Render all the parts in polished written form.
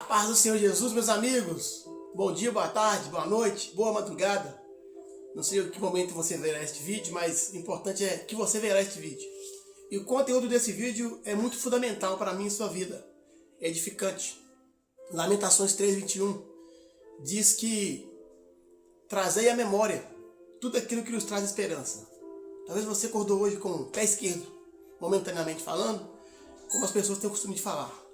Paz do Senhor Jesus, meus amigos. Bom dia, boa tarde, boa noite, boa madrugada. Não sei em que momento você verá este vídeo, mas o importante é que você verá este vídeo. E o conteúdo desse vídeo é muito fundamental para mim e sua vida. É edificante. Lamentações 3:21 diz que trazei à memória tudo aquilo que nos traz esperança. Talvez você acordou hoje com o pé esquerdo, momentaneamente falando, como as pessoas têm o costume de falar.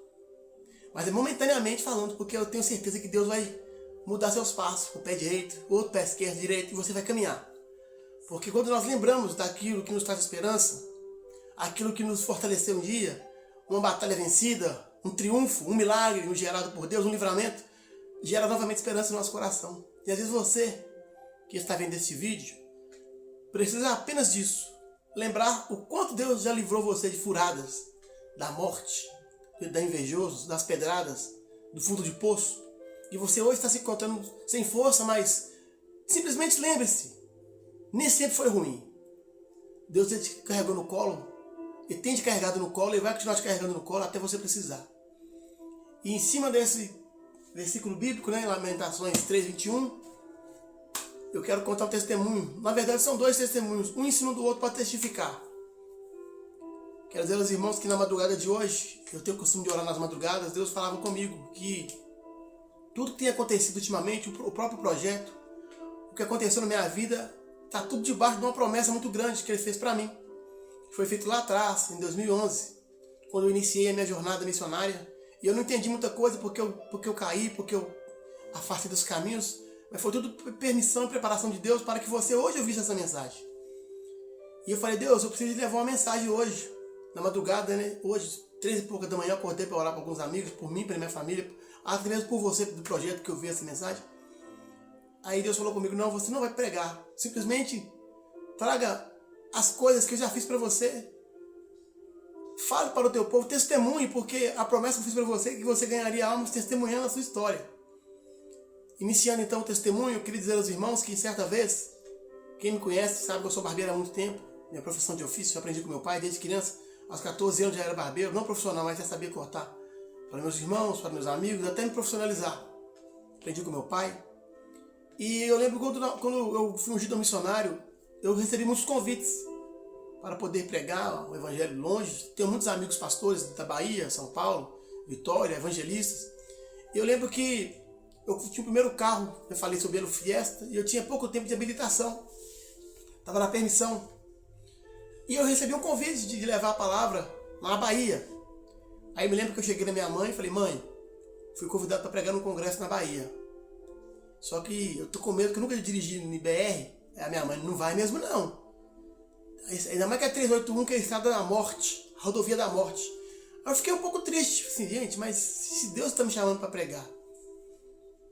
Mas é momentaneamente falando, porque eu tenho certeza que Deus vai mudar seus passos, o pé direito, o outro pé esquerdo, direito, e você vai caminhar. Porque quando nós lembramos daquilo que nos traz esperança, aquilo que nos fortaleceu um dia, uma batalha vencida, um triunfo, um milagre gerado por Deus, um livramento, gera novamente esperança no nosso coração. E às vezes você, que está vendo este vídeo, precisa apenas disso. Lembrar o quanto Deus já livrou você de furadas, da morte, da invejoso, das pedradas, do fundo de poço. E você hoje está se encontrando sem força, mas simplesmente lembre-se, nem sempre foi ruim. Deus te carregou no colo, e tem te carregado no colo, e vai continuar te carregando no colo até você precisar. E em cima desse versículo bíblico, em Lamentações 3:21, eu quero contar um testemunho. Na verdade são dois testemunhos, um em cima do outro para testificar. Quero dizer aos irmãos que na madrugada de hoje, eu tenho o costume de orar nas madrugadas, Deus falava comigo que tudo que tem acontecido ultimamente, o próprio projeto, o que aconteceu na minha vida, está tudo debaixo de uma promessa muito grande que Ele fez para mim. Foi feito lá atrás, em 2011, quando eu iniciei a minha jornada missionária. E eu não entendi muita coisa porque eu caí, porque eu afastei dos caminhos, mas foi tudo permissão e preparação de Deus para que você hoje ouvisse essa mensagem. E eu falei, Deus, eu preciso levar uma mensagem hoje. Na madrugada, hoje, 3:00 da manhã, eu acordei para orar para alguns amigos, por mim, pela minha família, até mesmo por você, do projeto que eu vi essa mensagem. Aí Deus falou comigo, não, você não vai pregar, simplesmente traga as coisas que eu já fiz para você. Fale para o teu povo, testemunhe, porque a promessa que eu fiz para você é que você ganharia almas testemunhando a sua história. Iniciando então o testemunho, eu queria dizer aos irmãos que certa vez, quem me conhece sabe que eu sou barbeiro há muito tempo, minha profissão de ofício, eu aprendi com meu pai desde criança. Aos 14 anos já era barbeiro, não profissional, mas já sabia cortar. Para meus irmãos, para meus amigos, até me profissionalizar. Aprendi com meu pai. E eu lembro quando eu fui ungido missionário, eu recebi muitos convites para poder pregar o evangelho longe. Tenho muitos amigos pastores da Bahia, São Paulo, Vitória, evangelistas. E eu lembro que eu tinha o primeiro carro, eu falei sobre ele, o Fiesta, e eu tinha pouco tempo de habilitação. Estava na permissão. E eu recebi um convite de levar a palavra lá na Bahia. Aí me lembro que eu cheguei na minha mãe e falei, mãe, fui convidado para pregar num congresso na Bahia. Só que eu tô com medo que eu nunca dirigi no BR. Aí a minha mãe, não vai mesmo não. Ainda mais que é 381, que é a estrada da morte, a rodovia da morte. Aí eu fiquei um pouco triste, assim, gente, mas se Deus está me chamando para pregar,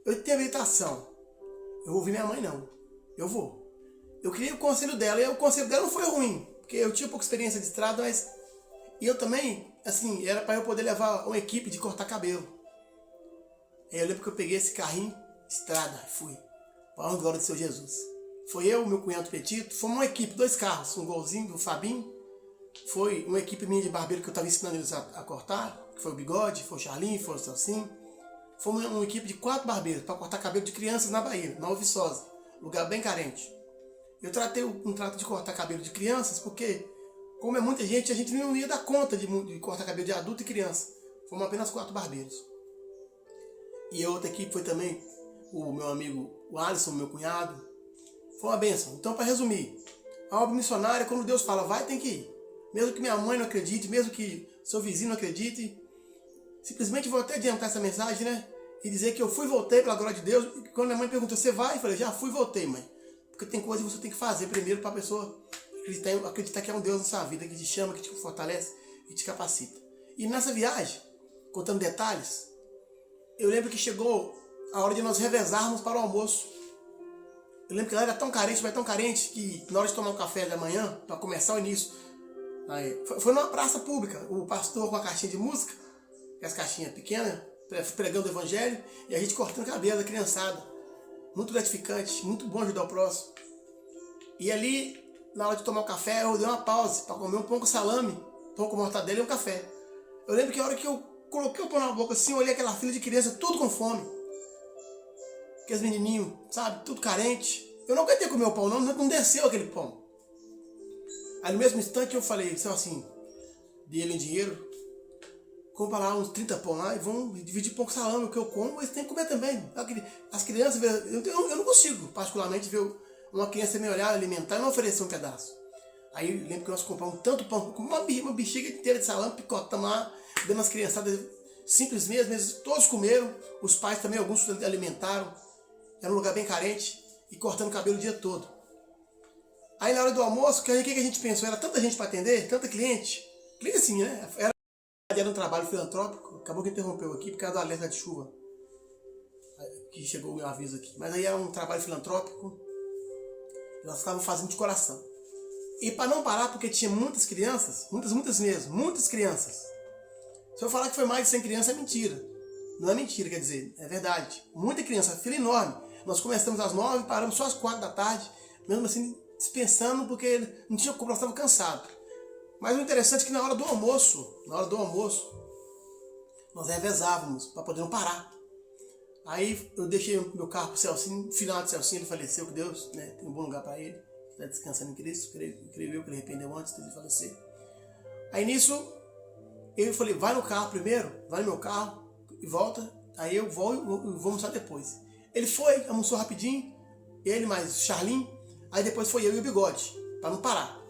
eu tenho habilitação, eu vou ouvir minha mãe não, eu vou. Eu queria o conselho dela, e o conselho dela não foi ruim, porque eu tinha pouca experiência de estrada, mas e eu também, assim, era para eu poder levar uma equipe de cortar cabelo. Aí eu lembro que eu peguei esse carrinho, estrada, fui, para a glória do Senhor Jesus. Foi eu, meu cunhado Petito, fomos uma equipe, 2 carros, um Golzinho do Fabinho, foi uma equipe minha de barbeiro que eu estava ensinando eles a cortar, que foi o Bigode, foi o Charlinho, foi o Celcinho. Fomos uma equipe de 4 barbeiros para cortar cabelo de crianças na Bahia, na Viçosa, lugar bem carente. Eu tratei o contrato de cortar cabelo de crianças porque, como é muita gente, a gente não ia dar conta de cortar cabelo de adulto e criança. Fomos apenas 4 barbeiros. E a outra equipe foi também o meu amigo, o Alisson, meu cunhado. Foi uma bênção. Então, para resumir, a obra missionária, quando Deus fala, vai, tem que ir. Mesmo que minha mãe não acredite, mesmo que seu vizinho não acredite, simplesmente vou até adiantar essa mensagem, e dizer que eu fui e voltei pela glória de Deus. E quando minha mãe perguntou, você vai? Eu falei, já fui e voltei, mãe. Porque tem coisa que você tem que fazer primeiro para a pessoa acreditar que é um Deus na sua vida, que te chama, que te fortalece e te capacita. E nessa viagem, contando detalhes, eu lembro que chegou a hora de nós revezarmos para o almoço. Eu lembro que ela era tão carente, mas tão carente, que na hora de tomar um café da manhã, para começar o início, foi numa praça pública, o pastor com a caixinha de música, as caixinhas pequenas, pregando o evangelho, e a gente cortando cabelo da criançada. Muito gratificante, muito bom ajudar o próximo. E ali, na hora de tomar o café, eu dei uma pausa para comer um pão com salame, pão com mortadela e um café. Eu lembro que a hora que eu coloquei o pão na boca assim, olhei aquela fila de criança, tudo com fome. Aqueles menininhos, sabe, tudo carente. Eu não aguentei comer o pão, não desceu aquele pão. Aí no mesmo instante eu falei, assim, dei ele em dinheiro, compra lá uns 30 pão lá e vão dividir pão com salame, o que eu como, eles têm que comer também. As crianças, eu não consigo particularmente ver uma criança me olhar, alimentar e não oferecer um pedaço. Aí eu lembro que nós compramos tanto pão, uma bexiga inteira de salame, picotamos lá, demos as criançadas simples mesmo, eles todos comeram, os pais também, alguns alimentaram, era um lugar bem carente, e cortando o cabelo o dia todo. Aí na hora do almoço, o que a gente pensou? Era tanta gente para atender, tanta cliente assim, né? Era um trabalho filantrópico, acabou que interrompeu aqui por causa do alerta de chuva, que chegou o meu aviso aqui. Mas aí era um trabalho filantrópico, nós estávamos fazendo de coração. E para não parar, porque tinha muitas crianças, muitas mesmo, muitas crianças. Se eu falar que foi mais de 100 crianças, é mentira. Não é mentira, quer dizer, é verdade. Muita criança, fila enorme. Nós começamos às 9, paramos só às 4 da tarde, mesmo assim dispensando, porque não tinha como, nós estávamos cansados. Mas o interessante é que na hora do almoço, nós revezávamos para poder não parar. Aí eu deixei meu carro pro Celcinho, no final do Celcinho ele faleceu, que Deus, né, tem um bom lugar para ele, está descansando em Cristo, creio eu que ele arrependeu antes de falecer. Aí nisso, eu falei, vai no carro primeiro, vai no meu carro e volta, aí eu vou almoçar depois. Ele foi, almoçou rapidinho, ele mais Charlinho, aí depois foi eu e o Bigode, para não parar.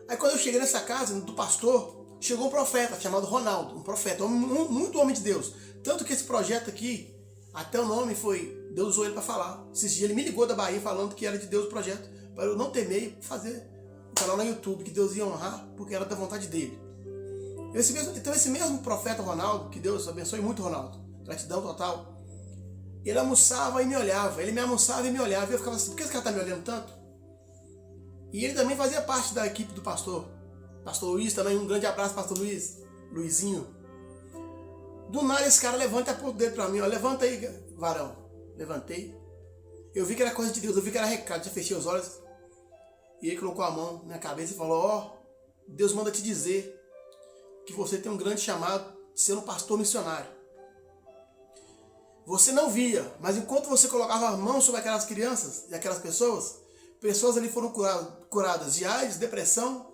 Aí quando eu cheguei nessa casa do pastor, chegou um profeta chamado Ronaldo, um profeta, muito homem de Deus. Tanto que esse projeto aqui, até o nome foi, Deus usou ele para falar. Esses dias ele me ligou da Bahia falando que era de Deus o projeto, para eu não temer e fazer um canal no YouTube, que Deus ia honrar, porque era da vontade dele. Então esse mesmo profeta Ronaldo, que Deus abençoe muito Ronaldo, gratidão total, ele almoçava e me olhava, ele me almoçava e me olhava, e eu ficava assim, por que esse cara está me olhando tanto? E ele também fazia parte da equipe do pastor Luiz também, um grande abraço, pastor Luizinho. Do nada esse cara levanta e aponta o dedo para mim, ó, levanta aí, varão. Levantei. Eu vi que era coisa de Deus, eu vi que era recado, já fechei os olhos. E ele colocou a mão na minha cabeça e falou, ó, Deus manda te dizer que você tem um grande chamado de ser um pastor missionário. Você não via, mas enquanto você colocava a mão sobre aquelas crianças e aquelas pessoas ali foram curadas de AIDS, depressão,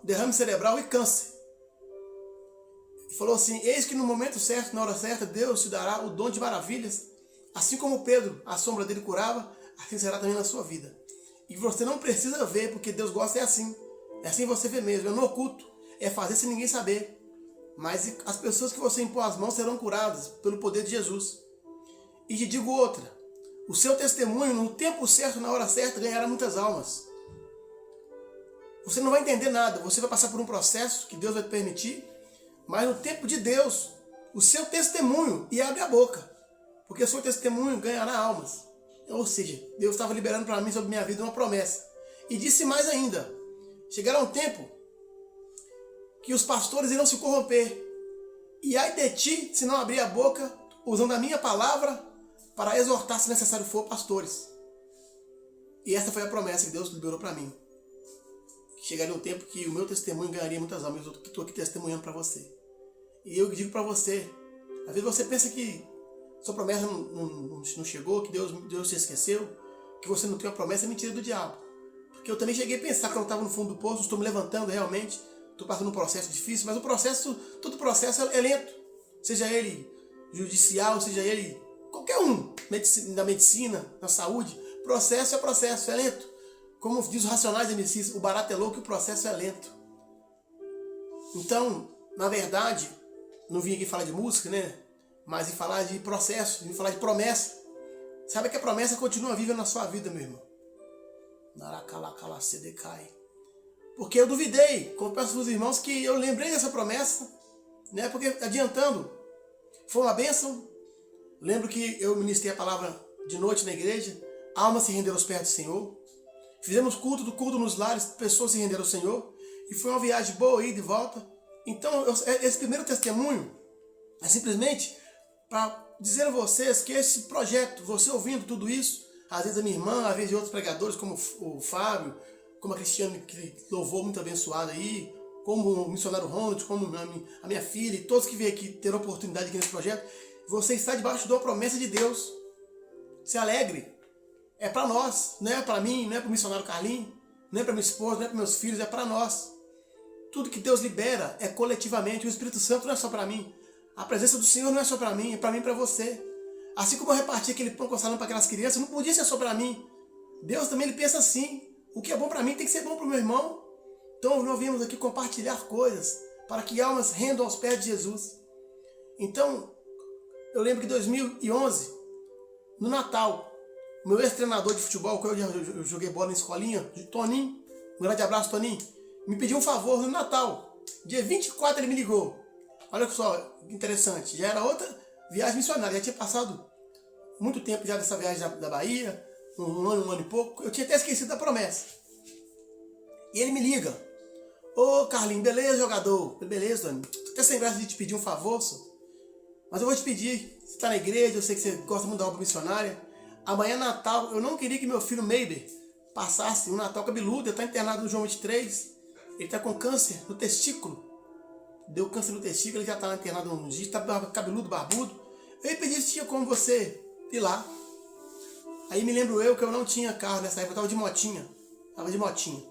derrame cerebral e câncer. E falou assim, eis que no momento certo, na hora certa, Deus te dará o dom de maravilhas, assim como Pedro, a sombra dele curava, assim será também na sua vida. E você não precisa ver, porque Deus gosta é assim você vê mesmo, é no oculto, é fazer sem ninguém saber. Mas as pessoas que você impor as mãos serão curadas pelo poder de Jesus. E te digo outra, o seu testemunho, no tempo certo, na hora certa, ganhará muitas almas. Você não vai entender nada, você vai passar por um processo que Deus vai te permitir, mas no tempo de Deus, o seu testemunho, e abre a boca, porque o seu testemunho ganhará almas. Ou seja, Deus estava liberando para mim sobre minha vida uma promessa. E disse mais ainda, chegará um tempo que os pastores irão se corromper, e ai de ti se não abrir a boca, usando a minha palavra, para exortar, se necessário for, pastores. E essa foi a promessa que Deus liberou para mim. Chegaria um tempo que o meu testemunho ganharia muitas almas. Eu estou aqui testemunhando para você. E eu digo para você, às vezes você pensa que sua promessa não chegou, que Deus te esqueceu, que você não tem uma promessa, é mentira do diabo. Porque eu também cheguei a pensar que eu estava no fundo do poço, estou me levantando realmente, estou passando um processo difícil, mas todo processo é lento. Seja ele judicial, seja ele qualquer um, na medicina, na saúde, processo é processo, é lento. Como diz os Racionais MCs, o barato é louco e o processo é lento. Então, na verdade, não vim aqui falar de música, né? Mas em falar de processo, vim falar de promessa. Sabe que a promessa continua viva na sua vida, meu irmão. Porque eu duvidei, confesso aos irmãos que eu lembrei dessa promessa, né? Porque adiantando, foi uma bênção. Lembro que eu ministrei a palavra de noite na igreja, almas se renderam aos pés do Senhor. Fizemos culto nos lares, pessoas se renderam ao Senhor. E foi uma viagem boa, ida e volta. Então, esse primeiro testemunho é simplesmente para dizer a vocês que esse projeto, você ouvindo tudo isso, às vezes a minha irmã, às vezes outros pregadores, como o Fábio, como a Cristiane, que louvou muito abençoada aí, como o missionário Ronald, como a minha filha e todos que vêm aqui ter oportunidade aqui nesse projeto, você está debaixo de uma promessa de Deus. Se alegre. É para nós, não é para mim, não é para o missionário Carlinhos, não é para minha esposa, não é para meus filhos, é para nós. Tudo que Deus libera é coletivamente. O Espírito Santo não é só para mim. A presença do Senhor não é só para mim, é para mim e para você. Assim como eu reparti aquele pão com salão para aquelas crianças, não podia ser só para mim. Deus também ele pensa assim. O que é bom para mim tem que ser bom para o meu irmão. Então nós viemos aqui compartilhar coisas para que almas rendam aos pés de Jesus. Então, eu lembro que em 2011, no Natal, o meu ex-treinador de futebol, que eu joguei bola na escolinha, Toninho, um grande abraço, Toninho, me pediu um favor no Natal. Dia 24 ele me ligou. Olha só, interessante, já era outra viagem missionária, já tinha passado muito tempo já dessa viagem da Bahia, um ano e pouco, eu tinha até esquecido da promessa. E ele me liga: ô Carlinhos, beleza, jogador? Beleza, Toninho, tô até sem graça de te pedir um favor, só. Mas eu vou te pedir, você está na igreja, eu sei que você gosta muito da obra missionária. Amanhã é Natal, eu não queria que meu filho Meiber passasse um Natal cabeludo. Ele está internado no João 23. Ele está com câncer no testículo. Deu câncer no testículo, ele já está internado uns dias, está cabeludo, barbudo. Eu pedi se tinha como você ir lá. Aí me lembro eu que eu não tinha carro nessa época, eu estava de motinha.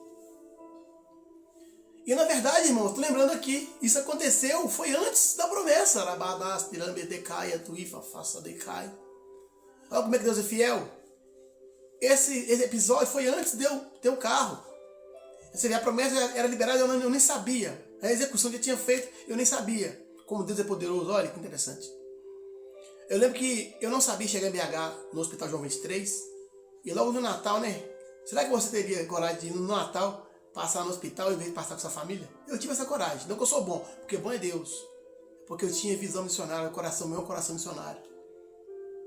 E na verdade, irmão, estou lembrando aqui, isso aconteceu, foi antes da promessa. Rabadas, Pirambedecaia, Tuifa, Faça Decai. Olha como é que Deus é fiel. Esse episódio foi antes de eu ter o carro. Você vê, a promessa era liberada, eu nem sabia. A execução que eu tinha feito, eu nem sabia. Como Deus é poderoso, olha que interessante. Eu lembro que eu não sabia chegar em BH, no Hospital João 23. E logo no Natal, né? Será que você teria coragem de ir no Natal, passar no hospital em vez de passar com sua família? Eu tive essa coragem. Não que eu sou bom, porque bom é Deus. Porque eu tinha visão missionária, meu coração missionário.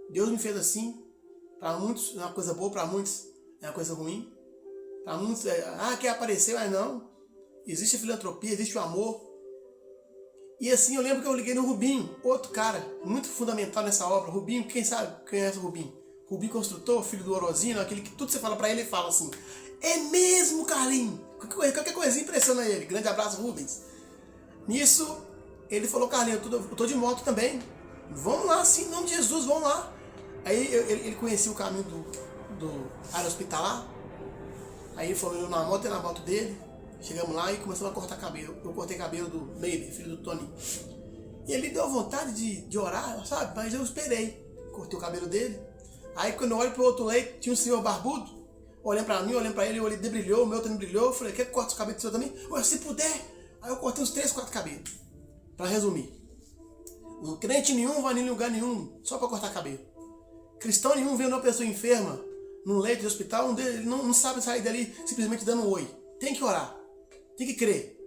Deus me fez assim. Para muitos é uma coisa boa, para muitos é uma coisa ruim. Para muitos quer aparecer, mas não. Existe a filantropia, existe o amor. E assim eu lembro que eu liguei no Rubinho, outro cara muito fundamental nessa obra. Rubinho, quem sabe, conhece o Rubinho? Rubinho construtor, filho do Orozino, aquele que tudo você fala para ele fala assim: é mesmo, Carlinhos? Qualquer coisinha impressiona ele. Grande abraço, Rubens. Nisso, ele falou: Carlinhos, eu tô de moto também. Vamos lá, sim, em nome de Jesus, vamos lá. Aí ele conhecia o caminho do área hospitalar. Aí ele falou: eu na moto e na moto dele. Chegamos lá e começamos a cortar cabelo. Eu cortei cabelo do Meiber, filho do Tony. E ele deu vontade de orar, sabe? Mas eu esperei. Cortei o cabelo dele. Aí quando eu olho pro outro leito, tinha um senhor barbudo. Olhando pra mim, olhando pra ele, o olho dele brilhou, o meu também brilhou. Eu falei: quer que corte o cabelo do senhor também? Ué, se puder. Aí eu cortei uns 3, 4 cabelos. Pra resumir. Não crente nenhum vai em lugar nenhum só pra cortar cabelo. Cristão nenhum vendo uma pessoa enferma num leito de hospital, ele não sabe sair dali simplesmente dando um oi. Tem que orar. Tem que crer.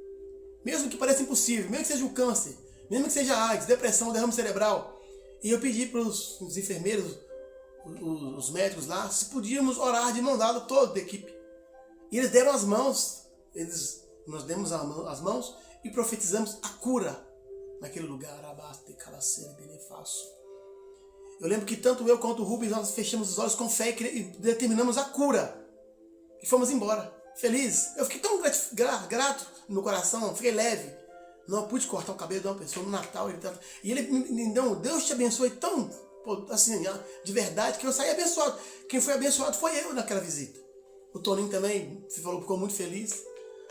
Mesmo que pareça impossível, mesmo que seja um câncer, mesmo que seja AIDS, depressão, derrame cerebral. E eu pedi para os enfermeiros, os médicos lá, se podíamos orar de mão dada, toda a equipe. E eles deram as mãos, nós demos as mãos e profetizamos a cura naquele lugar. Eu lembro que tanto eu quanto o Rubens, nós fechamos os olhos com fé e determinamos a cura. E fomos embora, felizes. Eu fiquei tão grato no meu coração, fiquei leve. Não pude cortar o cabelo de uma pessoa no Natal. E ele me deu: Deus te abençoe tão, assim, de verdade, que eu saí abençoado. Quem foi abençoado foi eu naquela visita. O Toninho também ficou muito feliz.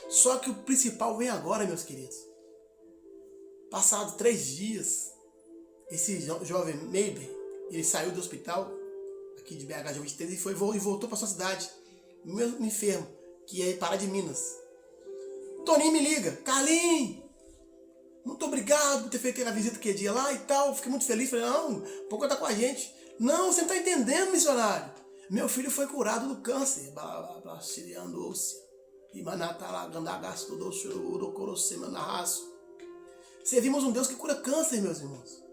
Só que o principal vem agora, meus queridos. Passado 3 dias, esse jovem Meiber, ele saiu do hospital, aqui de BH, 23, e voltou para sua cidade. Meu enfermo, que é Pará de Minas. Toninho me liga: Carlinhos, muito obrigado por ter feito aquela visita aquele dia lá e tal. Fiquei muito feliz. Falei: não, pode contar com a gente. Não, você não está entendendo, missionário. Meu filho foi curado do câncer. Servimos um Deus que cura câncer, meus irmãos.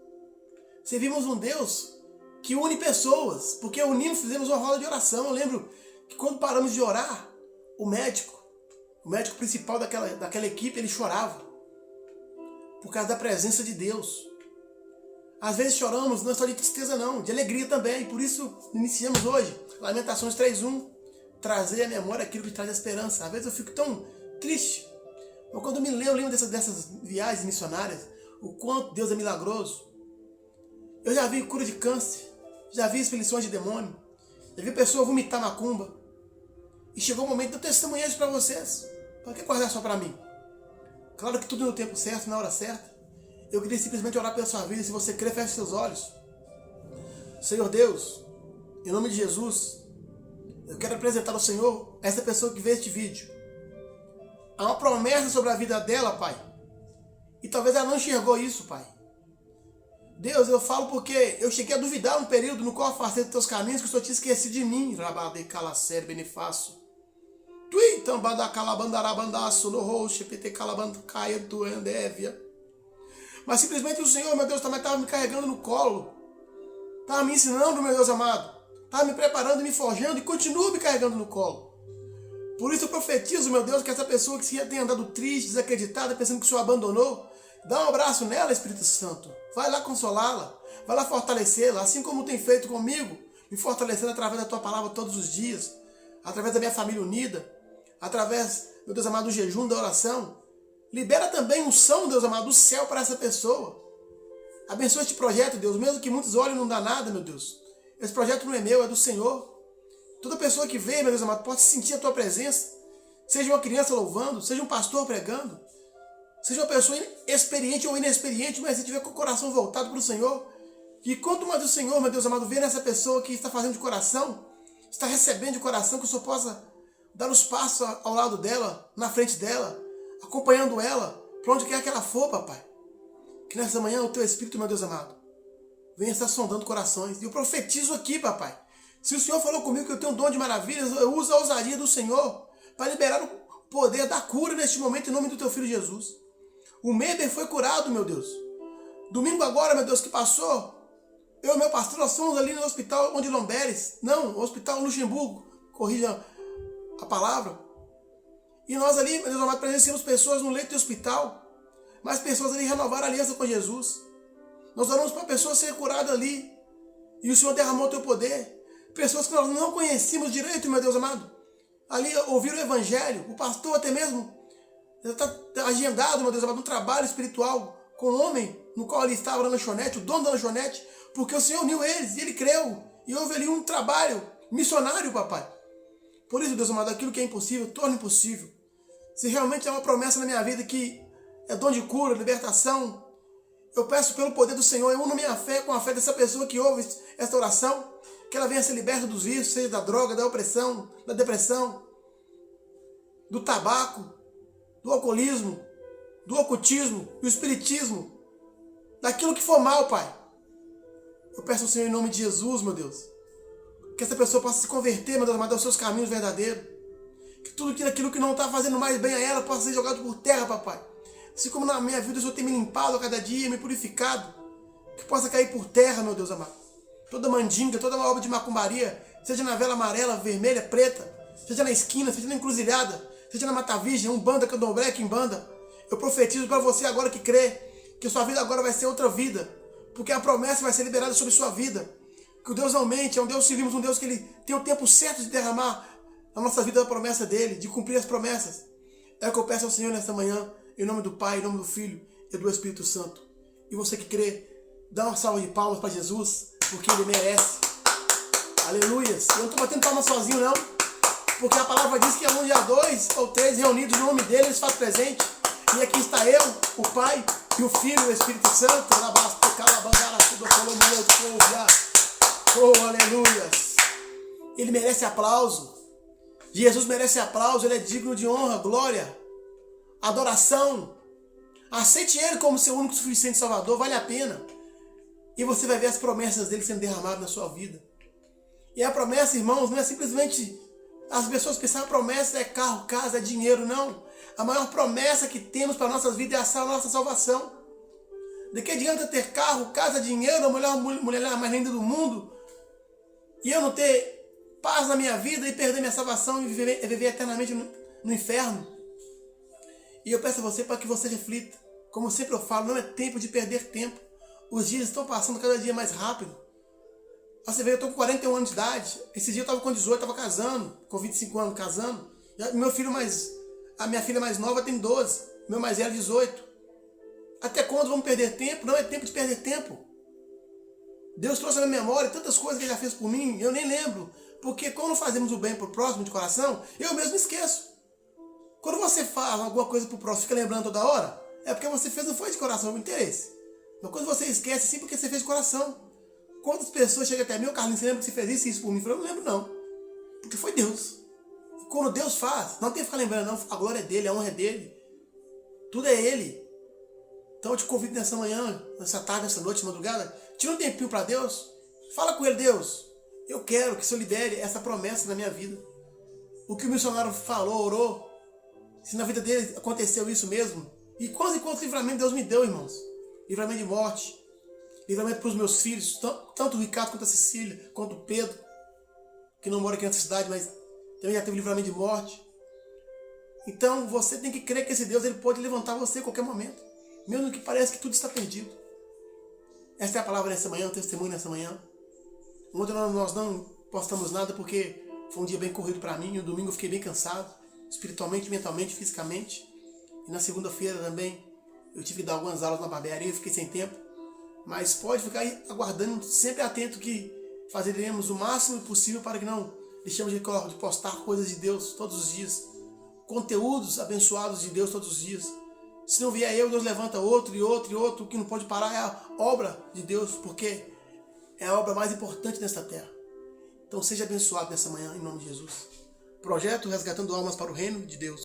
Servimos um Deus que une pessoas, porque unimos, fizemos uma roda de oração. Eu lembro que quando paramos de orar, o médico principal daquela equipe, ele chorava por causa da presença de Deus. Às vezes choramos, não é só de tristeza não, de alegria também. E por isso iniciamos hoje Lamentações 3:1, trazer à memória aquilo que traz esperança. Às vezes eu fico tão triste Mas quando eu lembro dessas viagens missionárias, o quanto Deus é milagroso. Eu já vi cura de câncer, já vi expelições de demônio, já vi pessoa vomitar macumba. E chegou o momento de eu testemunhar isso para vocês. Para que guardar só para mim? Claro que tudo no tempo certo, na hora certa. Eu queria simplesmente orar pela sua vida. Se você crer, feche seus olhos. Senhor Deus, em nome de Jesus, eu quero apresentar ao Senhor essa pessoa que vê este vídeo. Há uma promessa sobre a vida dela, Pai. E talvez ela não enxergou isso, Pai. Deus, eu falo porque eu cheguei a duvidar um período no qual afastei dos teus caminhos, que o Senhor tinha esquecido de mim. Rabade calacer benefácio. Tui tambada calabandarabandaço no roxo, pt calabanda caia do endévia. Mas simplesmente o Senhor, meu Deus, também estava me carregando no colo. Estava me ensinando, meu Deus amado. Estava me preparando, me forjando e continua me carregando no colo. Por isso eu profetizo, meu Deus, que essa pessoa que tem andado triste, desacreditada, pensando que o Senhor abandonou, dá um abraço nela, Espírito Santo. Vai lá consolá-la. Vai lá fortalecê-la. Assim como tem feito comigo, me fortalecendo através da tua palavra todos os dias. Através da minha família unida. Através, meu Deus amado, do jejum, da oração. Libera também unção, Deus amado, do céu para essa pessoa. Abençoa este projeto, Deus. Mesmo que muitos olhem, não dá nada, meu Deus. Esse projeto não é meu, é do Senhor. Toda pessoa que vê, meu Deus amado, pode sentir a tua presença. Seja uma criança louvando, seja um pastor pregando. Seja uma pessoa experiente ou inexperiente, mas se tiver com o coração voltado para o Senhor. E quanto mais o Senhor, meu Deus amado, vê nessa pessoa que está fazendo de coração, está recebendo de coração, que o Senhor possa dar os passos ao lado dela, na frente dela, acompanhando ela, para onde quer que ela for, papai. Que nessa manhã o teu Espírito, meu Deus amado, venha estar sondando corações. E eu profetizo aqui, papai. Se o Senhor falou comigo que eu tenho um dom de maravilhas, eu uso a ousadia do Senhor para liberar o poder da cura neste momento, em nome do teu Filho Jesus. O Meber foi curado, meu Deus. Domingo agora, meu Deus, que passou, eu e meu pastor, nós fomos ali no hospital onde Lomberes, não, o hospital Luxemburgo, corrija a palavra. E nós ali, meu Deus amado, presenciamos pessoas no leito de hospital, mas pessoas ali renovaram a aliança com Jesus. Nós oramos para pessoas serem curadas ali, e o Senhor derramou o teu poder. Pessoas que nós não conhecíamos direito, meu Deus amado, ali ouviram o Evangelho, o pastor até mesmo está agendado, meu Deus amado, um trabalho espiritual com o homem no qual ele estava na lanchonete, o dono da lanchonete, porque o Senhor uniu eles e ele creu. E houve ali um trabalho missionário, papai. Por isso, Deus amado, aquilo que é impossível, torna impossível. Se realmente é uma promessa na minha vida que é dom de cura, libertação, eu peço pelo poder do Senhor, eu uno minha fé com a fé dessa pessoa que ouve esta oração, que ela venha ser liberta dos vícios, seja da droga, da opressão, da depressão, do tabaco, do alcoolismo, do ocultismo, do espiritismo, daquilo que for mal, Pai. Eu peço ao Senhor em nome de Jesus, meu Deus, que essa pessoa possa se converter, meu Deus amado, aos seus caminhos verdadeiros. Que tudo aquilo que não está fazendo mais bem a ela possa ser jogado por terra, papai. Assim como na minha vida o Senhor tem me limpado a cada dia, me purificado, que possa cair por terra, meu Deus amado. Toda mandinga, toda uma obra de macumbaria, seja na vela amarela, vermelha, preta, seja na esquina, seja na encruzilhada, seja na Mata Virgem, Umbanda, Candomblé, Quimbanda. Eu profetizo para você agora que crê, que sua vida agora vai ser outra vida, porque a promessa vai ser liberada sobre sua vida. Que o Deus não mente, é um Deus, servimos um Deus que Ele tem o tempo certo de derramar na nossa vida a promessa dEle, de cumprir as promessas. É o que eu peço ao Senhor nesta manhã, em nome do Pai, em nome do Filho e do Espírito Santo. E você que crê, dá uma salva de palmas para Jesus, porque Ele merece. Aleluias. Eu não estou batendo palmas sozinho, não, porque a palavra diz que onde há 2 ou 3 reunidos no nome dEle, Ele se faz presente. E aqui está eu, o Pai, e o Filho e o Espírito Santo. Oh, aleluia. Ele merece aplauso. Jesus merece aplauso. Ele é digno de honra, glória, adoração. Aceite Ele como seu único suficiente Salvador. Vale a pena. E você vai ver as promessas dele sendo derramadas na sua vida. E a promessa, irmãos, não é simplesmente... As pessoas pensam que a promessa é carro, casa, é dinheiro. Não. A maior promessa que temos para nossas vidas é a nossa salvação. De que adianta ter carro, casa, dinheiro, a mulher mais linda do mundo, e eu não ter paz na minha vida e perder minha salvação e viver eternamente no inferno? E eu peço a você para que você reflita. Como sempre eu falo, não é tempo de perder tempo. Os dias estão passando cada dia mais rápido. Você vê, eu estou com 41 anos de idade. Esse dia eu estava com 18, estava casando, com 25 anos casando. A minha filha mais nova tem 12. Meu mais velho, 18. Até quando vamos perder tempo? Não é tempo de perder tempo. Deus trouxe na minha memória tantas coisas que Ele já fez por mim, eu nem lembro. Porque quando fazemos o bem para o próximo de coração, eu mesmo esqueço. Quando você faz alguma coisa para o próximo, fica lembrando toda hora, é porque você fez, não foi de coração, não interesse. Mas quando você esquece, sim, porque você fez de coração. Quantas pessoas chegam até mim, ô Carlinhos, você lembra que você fez isso e isso por mim? Eu falei, eu não lembro não. Porque foi Deus. E quando Deus faz, não tem que ficar lembrando não, a glória é dele, a honra é dele. Tudo é Ele. Então eu te convido nessa manhã, nessa tarde, nessa noite, madrugada, tira um tempinho para Deus, fala com Ele, Deus, eu quero que o Senhor libere essa promessa na minha vida. O que o missionário falou, orou, se na vida dele aconteceu isso mesmo, e quantos livramentos Deus me deu, irmãos. Livramento de morte, livramento para os meus filhos, tanto o Ricardo quanto a Cecília, quanto o Pedro, que não mora aqui nessa cidade, mas também já teve livramento de morte. Então você tem que crer que esse Deus ele pode levantar você a qualquer momento. Mesmo que pareça que tudo está perdido. Esta é a palavra nessa manhã, o testemunho nessa manhã. Ontem nós não postamos nada porque foi um dia bem corrido para mim. No domingo eu fiquei bem cansado, espiritualmente, mentalmente, fisicamente. E na segunda-feira também eu tive que dar algumas aulas na barbearia, eu fiquei sem tempo. Mas pode ficar aí aguardando, sempre atento que fazeremos o máximo possível para que não deixemos de postar coisas de Deus todos os dias. Conteúdos abençoados de Deus todos os dias. Se não vier eu, Deus levanta outro e outro e outro. O que não pode parar é a obra de Deus, porque é a obra mais importante nesta terra. Então seja abençoado nessa manhã, em nome de Jesus. Projeto Resgatando Almas para o Reino de Deus.